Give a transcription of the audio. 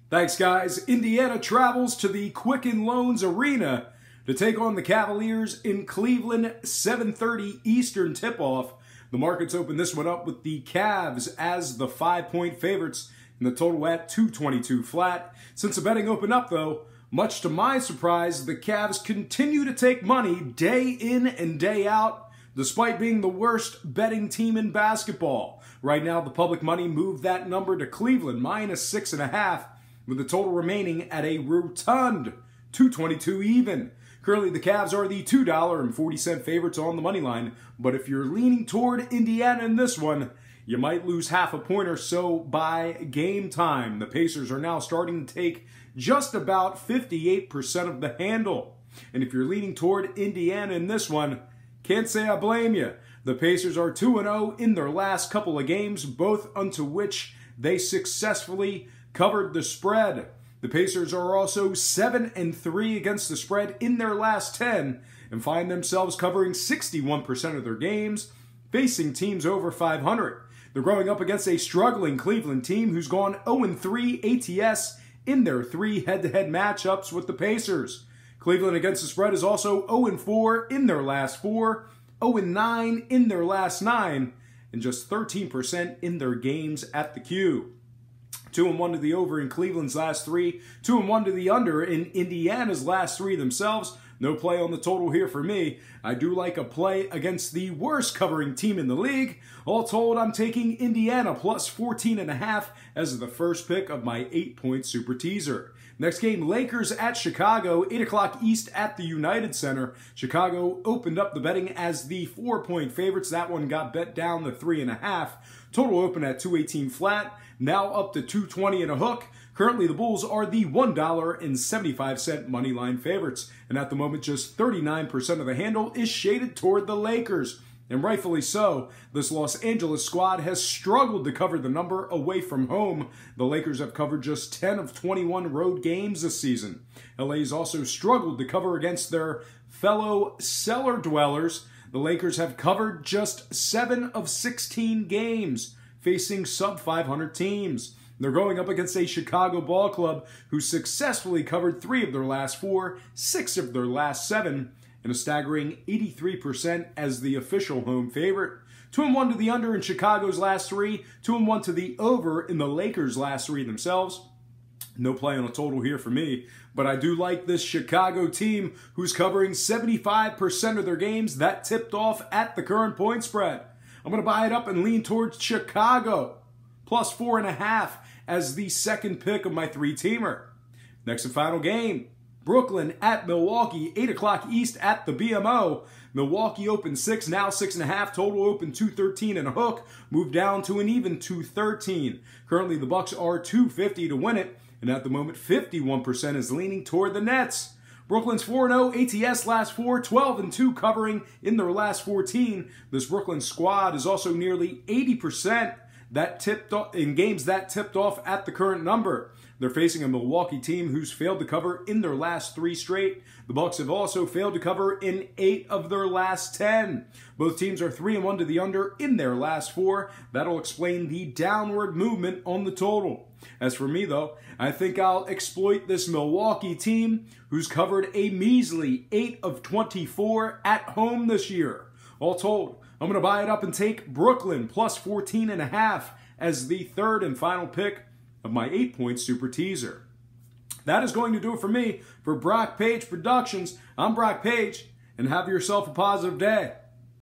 Thanks, guys. Indiana travels to the Quicken Loans Arena to take on the Cavaliers in Cleveland, 7:30 Eastern tip-off. The markets open this one up with the Cavs as the 5-point favorites and the total at 222 flat. Since the betting opened up, though, much to my surprise, the Cavs continue to take money day in and day out, despite being the worst betting team in basketball. Right now, the public money moved that number to Cleveland, -6.5, with the total remaining at a rotund 222 even. Currently, the Cavs are the $2.40 favorites on the money line, but if you're leaning toward Indiana in this one, you might lose half a point or so by game time. The Pacers are now starting to take just about 58% of the handle. And if you're leaning toward Indiana in this one, can't say I blame you. The Pacers are 2-0 in their last couple of games, both unto which they successfully covered the spread. The Pacers are also 7-3 against the spread in their last 10 and find themselves covering 61% of their games, facing teams over 500. They're going up against a struggling Cleveland team who's gone 0-3 ATS in their 3 head-to-head matchups with the Pacers. Cleveland against the spread is also 0-4 in their last 4, 0-9 in their last 9, and just 13% in their games at the Q. 2-1 to the over in Cleveland's last 3, 2-1 to the under in Indiana's last 3 themselves. No play on the total here for me. I do like a play against the worst covering team in the league. All told, I'm taking Indiana plus 14.5 as the first pick of my 8-point super teaser. Next game, Lakers at Chicago, 8 o'clock East at the United Center. Chicago opened up the betting as the 4-point favorites. That one got bet down to 3.5. Total open at 218 flat, now up to 220 and a hook. Currently, the Bulls are the $1.75 money line favorites. And at the moment, just 39% of the handle is shaded toward the Lakers. And rightfully so. This Los Angeles squad has struggled to cover the number away from home. The Lakers have covered just 10 of 21 road games this season. LA's also struggled to cover against their fellow cellar dwellers. The Lakers have covered just 7 of 16 games, facing sub-500 teams. They're going up against a Chicago ball club who successfully covered 3 of their last 4, 6 of their last 7, and a staggering 83% as the official home favorite. 2-1 to the under in Chicago's last 3, 2-1 to the over in the Lakers' last 3 themselves. No play on a total here for me, but I do like this Chicago team who's covering 75% of their games. That tipped off at the current point spread. I'm going to buy it up and lean towards Chicago, plus 4.5 as the second pick of my 3-teamer. Next and final game, Brooklyn at Milwaukee, 8 o'clock East at the BMO. Milwaukee opened 6, now 6.5. Total open 213 and a hook. Moved down to an even 213. Currently, the Bucks are 250 to win it, and at the moment, 51% is leaning toward the Nets. Brooklyn's 4-0 ATS last 4, 12-2 covering in their last 14. This Brooklyn squad is also nearly 80% that tipped off in games that tipped off at the current number. They're facing a Milwaukee team who's failed to cover in their last 3 straight. The Bucks have also failed to cover in 8 of their last 10. Both teams are 3-1 to the under in their last 4. That'll explain the downward movement on the total. As for me, though, I think I'll exploit this Milwaukee team who's covered a measly 8 of 24 at home this year. All told, I'm going to buy it up and take Brooklyn plus 14.5 as the third and final pick of my 8-point super teaser. That is going to do it for me. For Brock Page Productions, I'm Brock Page, and have yourself a positive day.